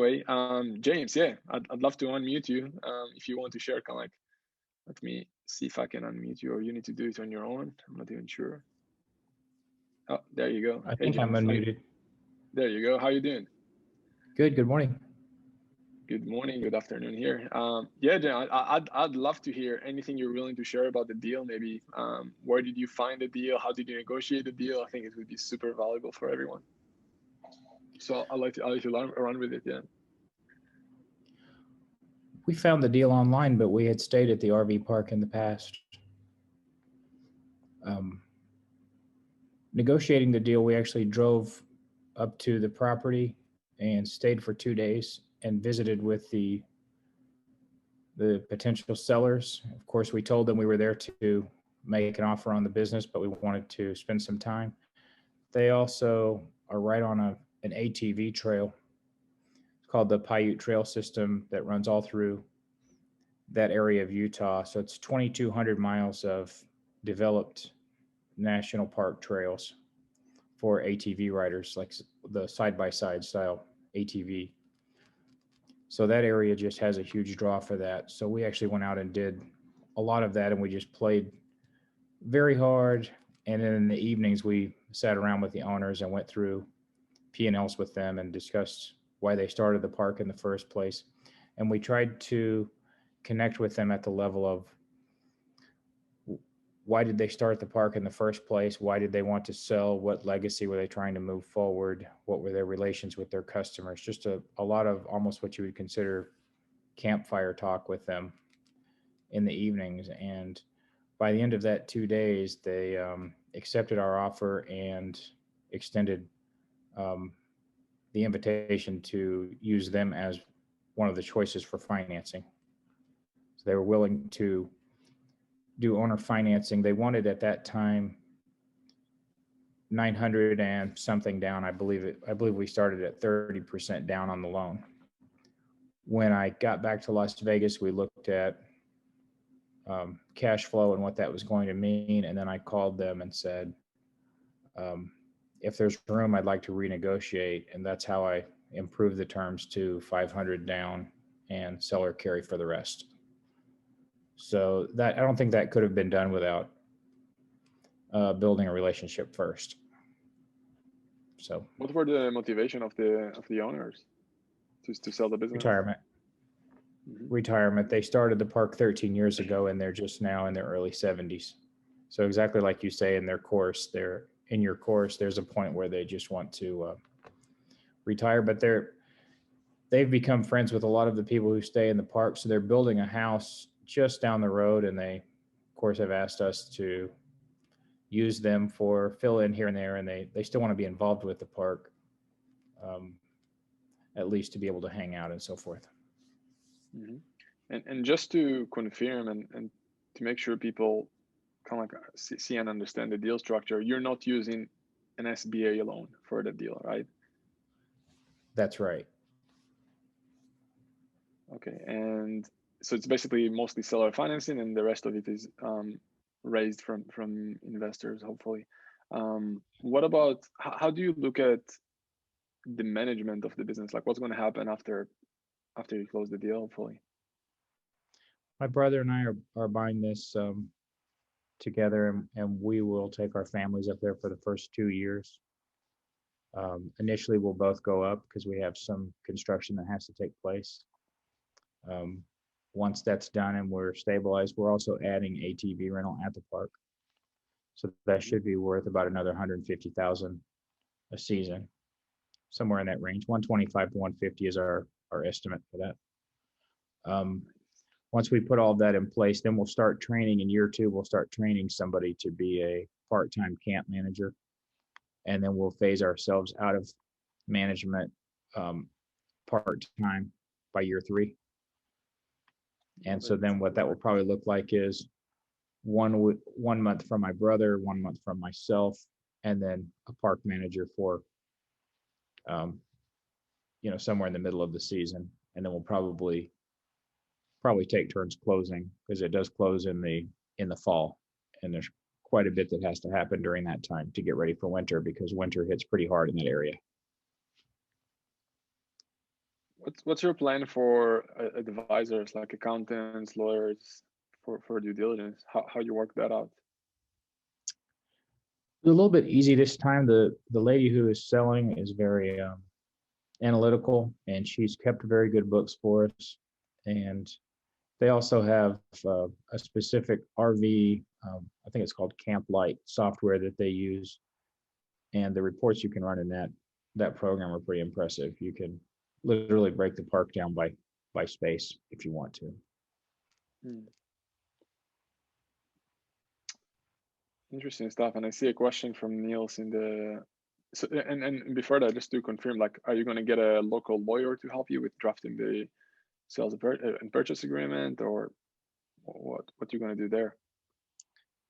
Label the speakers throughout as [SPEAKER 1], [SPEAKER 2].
[SPEAKER 1] Anyway, James, yeah, I'd love to unmute you. If you want to share, kind of like, let me see if I can unmute you, or you need to do it on your own. I'm not even sure. Oh, there you go.
[SPEAKER 2] I
[SPEAKER 1] Hey,
[SPEAKER 2] think I'm
[SPEAKER 1] James.
[SPEAKER 2] unmuted.
[SPEAKER 1] There you go. How you doing?
[SPEAKER 2] Good morning.
[SPEAKER 1] Good morning, good afternoon here. Yeah, Jen, I'd love to hear anything you're willing to share about the deal. Maybe where did you find the deal? How did you negotiate the deal? I think it would be super valuable for everyone. So I'd like to run with it. Yeah.
[SPEAKER 2] We found the deal online, but we had stayed at the RV park in the past. Negotiating the deal, we actually drove up to the property and stayed for 2 days and visited with the potential sellers. Of course, we told them we were there to make an offer on the business, but we wanted to spend some time. They also are right on an ATV trail. It's called the Paiute Trail System that runs all through that area of Utah. So it's 2,200 miles of developed national park trails for ATV riders, like the side-by-side style ATV. So that area just has a huge draw for that. So we actually went out and did a lot of that, and we just played very hard. And then in the evenings, we sat around with the owners and went through P&Ls with them and discussed why they started the park in the first place. And we tried to connect with them at the level of why did they start the park in the first place? Why did they want to sell? What legacy were they trying to move forward? What were their relations with their customers? Just a lot of almost what you would consider campfire talk with them in the evenings. And by the end of that 2 days, they accepted our offer and extended the invitation to use them as one of the choices for financing. So they were willing to do owner financing. They wanted at that time 900 and something down. I believe we started at 30% down on the loan. When I got back to Las Vegas, we looked at cash flow and what that was going to mean. And then I called them and said, if there's room, I'd like to renegotiate. And that's how I improved the terms to 500 down and seller carry for the rest. So that, I don't think that could have been done without building a relationship first. So
[SPEAKER 1] what were the motivation of the owners to sell the business?
[SPEAKER 2] Retirement. They started the park 13 years ago, and they're just now in their early 70s. So exactly like you say, in your course, there's a point where they just want to retire, but they've become friends with a lot of the people who stay in the park. So they're building a house just down the road, and they, of course, have asked us to use them for fill in here and there, and they still want to be involved with the park, at least to be able to hang out and so forth.
[SPEAKER 1] Mm-hmm. And just to confirm and to make sure people kind of like see and understand the deal structure, you're not using an SBA loan for the deal, right?
[SPEAKER 2] That's right.
[SPEAKER 1] Okay, and so it's basically mostly seller financing, and the rest of it is raised from investors, hopefully. What about how do you look at the management of the business? Like, what's going to happen after you close the deal, hopefully?
[SPEAKER 2] My brother and I are buying this together, and we will take our families up there for the first 2 years. Initially, we'll both go up because we have some construction that has to take place. Once that's done and we're stabilized, we're also adding ATV rental at the park. So that should be worth about another $150,000 a season, somewhere in that range. 125 to 150 is our estimate for that. Once we put all that in place, then we'll start training in year 2. We'll start training somebody to be a part-time camp manager, and then we'll phase ourselves out of management part-time by year 3. And so then what that will probably look like is one month from my brother, 1 month from myself, and then a park manager for somewhere in the middle of the season. And then we'll probably take turns closing, because it does close in the fall, and there's quite a bit that has to happen during that time to get ready for winter, because winter hits pretty hard in that area.
[SPEAKER 1] What's your plan for advisors like accountants, lawyers for due diligence? How you work that out?
[SPEAKER 2] It was a little bit easy this time. The lady who is selling is very analytical, and she's kept very good books for us. And they also have a specific RV, I think it's called Camp Light software that they use, and the reports you can run in that program are pretty impressive. You can literally break the park down by space if you want to.
[SPEAKER 1] Hmm. Interesting stuff. And I see a question from Niels in the so and before that, just to confirm, like, are you going to get a local lawyer to help you with drafting the sales and purchase agreement, or what you're going to do there?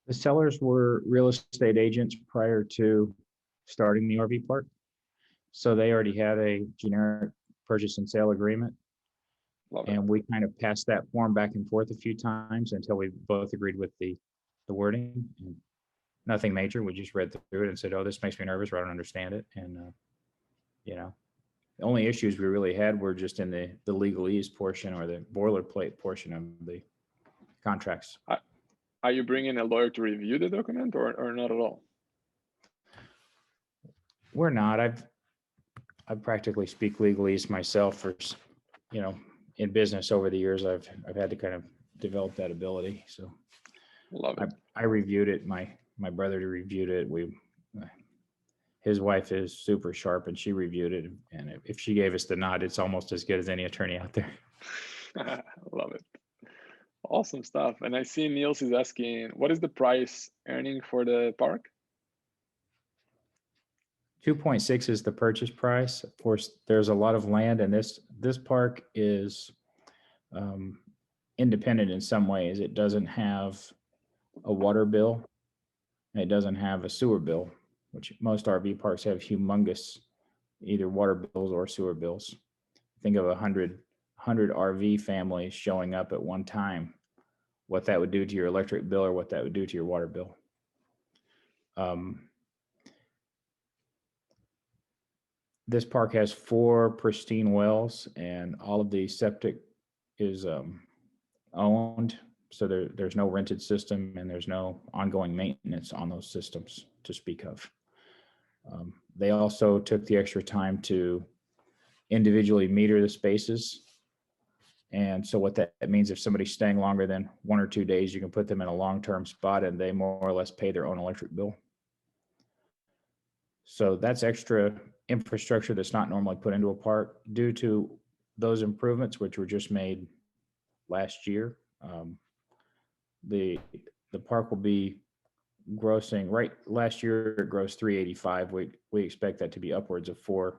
[SPEAKER 2] The sellers were real estate agents prior to starting the RV park, so they already had a generic purchase and sale agreement.
[SPEAKER 1] Love it.
[SPEAKER 2] And we kind of passed that form back and forth a few times until we both agreed with the wording. And nothing major. We just read through it and said, "Oh, this makes me nervous, or I don't understand it." And you know, the only issues we really had were just in the legalese portion or the boilerplate portion of the contracts.
[SPEAKER 1] Are you bringing a lawyer to review the document, or not at all?
[SPEAKER 2] We're not. I practically speak legalese myself for, in business over the years. I've had to kind of develop that ability. So
[SPEAKER 1] Love it.
[SPEAKER 2] I reviewed it. My brother reviewed it. His wife is super sharp, and she reviewed it. And if she gave us the nod, it's almost as good as any attorney out there.
[SPEAKER 1] Love it. Awesome stuff. And I see Niels is asking, what is the price earning for the park?
[SPEAKER 2] 2.6 is the purchase price. Of course, there's a lot of land, and this park is independent in some ways. It doesn't have a water bill, and it doesn't have a sewer bill, which most RV parks have humongous either water bills or sewer bills. Think of 100 RV families showing up at one time, what that would do to your electric bill or what that would do to your water bill. This park has 4 pristine wells, and all of the septic is owned. So there's no rented system, and there's no ongoing maintenance on those systems to speak of. They also took the extra time to individually meter the spaces. And so what that means, if somebody's staying longer than 1 or 2 days, you can put them in a long-term spot and they more or less pay their own electric bill. So that's extra infrastructure that's not normally put into a park due to those improvements, which were just made last year. The park will be grossing, right, last year it grossed 385. We expect that to be upwards of 4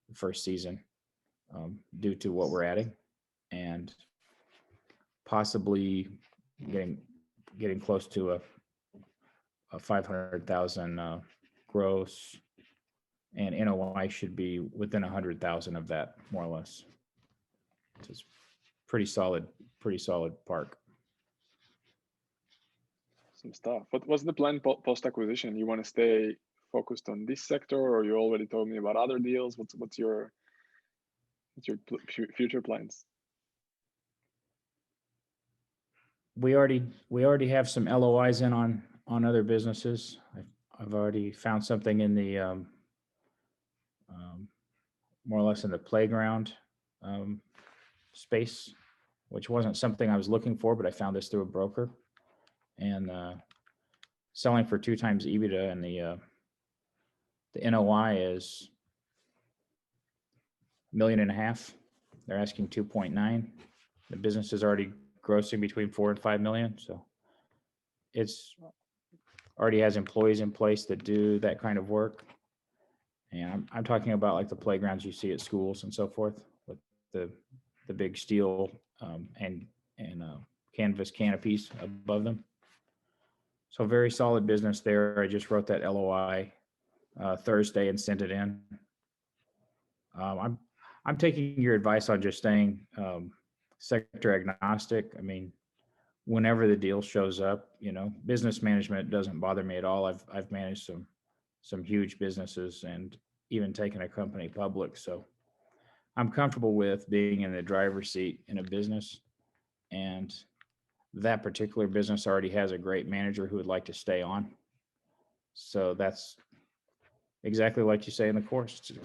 [SPEAKER 2] the first season, due to what we're adding, and possibly getting close to a 500,000 gross, and NOI should be within 100,000 of that, more or less. It's pretty solid park.
[SPEAKER 1] Some stuff. What's the plan post acquisition? You want to stay focused on this sector, or you already told me about other deals? What's your future plans?
[SPEAKER 2] We already have some LOIs in on other businesses. I've already found something in the more or less in the playground space, which wasn't something I was looking for, but I found this through a broker, and selling for 2 times EBITDA, and the NOI is $1.5 million. They're asking 2.9. The business is already grossing between 4 and 5 million, so it's already has employees in place that do that kind of work. And I'm talking about like the playgrounds you see at schools and so forth, with the big steel and canvas canopies above them. So very solid business there. I just wrote that LOI Thursday and sent it in. I'm taking your advice on just staying sector agnostic. I mean, whenever the deal shows up, business management doesn't bother me at all. I've managed some huge businesses and even taken a company public. So I'm comfortable with being in the driver's seat in a business, and that particular business already has a great manager who would like to stay on. So that's exactly like you say in the course. It's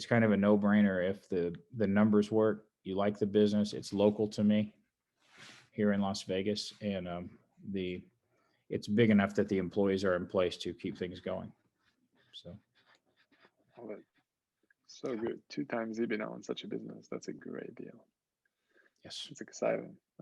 [SPEAKER 2] kind of a no brainer. If the numbers work, you like the business, it's local to me here in Las Vegas, and the it's big enough that the employees are in place to keep things going. So
[SPEAKER 1] Love it. So good. 2 times EBITDA on such a business. That's a great deal.
[SPEAKER 2] yes.
[SPEAKER 1] It's exciting.